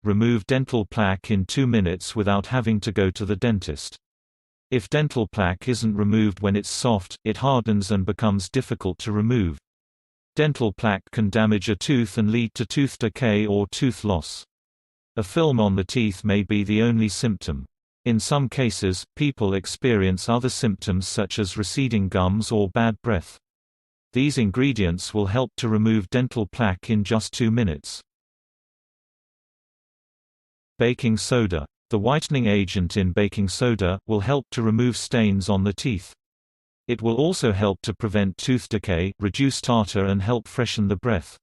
remove dental plaque in 2 minutes without having to go to the dentist. If dental plaque isn't removed when it's soft, it hardens and becomes difficult to remove. Dental plaque can damage a tooth and lead to tooth decay or tooth loss. A film on the teeth may be the only symptom. In some cases, people experience other symptoms such as receding gums or bad breath. These ingredients will help to remove dental plaque in just 2 minutes. Baking soda. The whitening agent in baking soda will help to remove stains on the teeth. It will also help to prevent tooth decay, reduce tartar and help freshen the breath.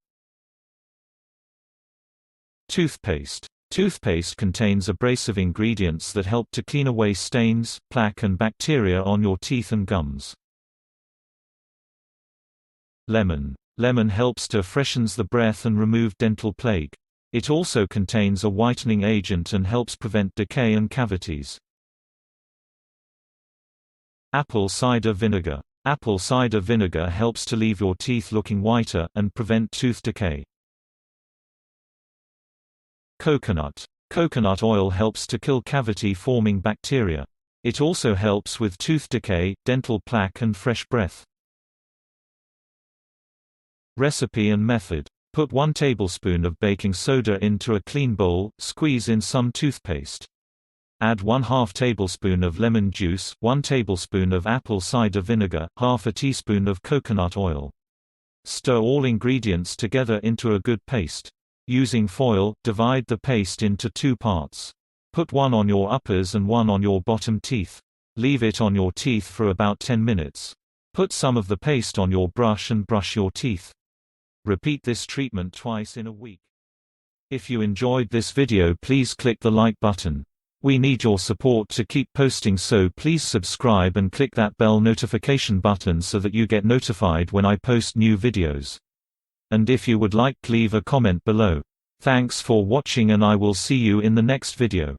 Toothpaste. Toothpaste contains abrasive ingredients that help to clean away stains, plaque and bacteria on your teeth and gums. Lemon. Lemon helps to freshens the breath and remove dental plaque. It also contains a whitening agent and helps prevent decay and cavities. Apple cider vinegar. Apple cider vinegar helps to leave your teeth looking whiter, and prevent tooth decay. Coconut. Coconut oil helps to kill cavity-forming bacteria. It also helps with tooth decay, dental plaque and fresh breath. Recipe and method. Put 1 tablespoon of baking soda into a clean bowl, squeeze in some toothpaste. Add 1/2 tablespoon of lemon juice, 1 tablespoon of apple cider vinegar, half a teaspoon of coconut oil. Stir all ingredients together into a good paste. Using foil, divide the paste into 2 parts. Put one on your uppers and one on your bottom teeth. Leave it on your teeth for about 10 minutes. Put some of the paste on your brush and brush your teeth. Repeat this treatment twice in a week. If you enjoyed this video, please click the like button. We need your support to keep posting, so please subscribe and click that bell notification button so that you get notified when I post new videos. And if you would like, leave a comment below. Thanks for watching and I will see you in the next video.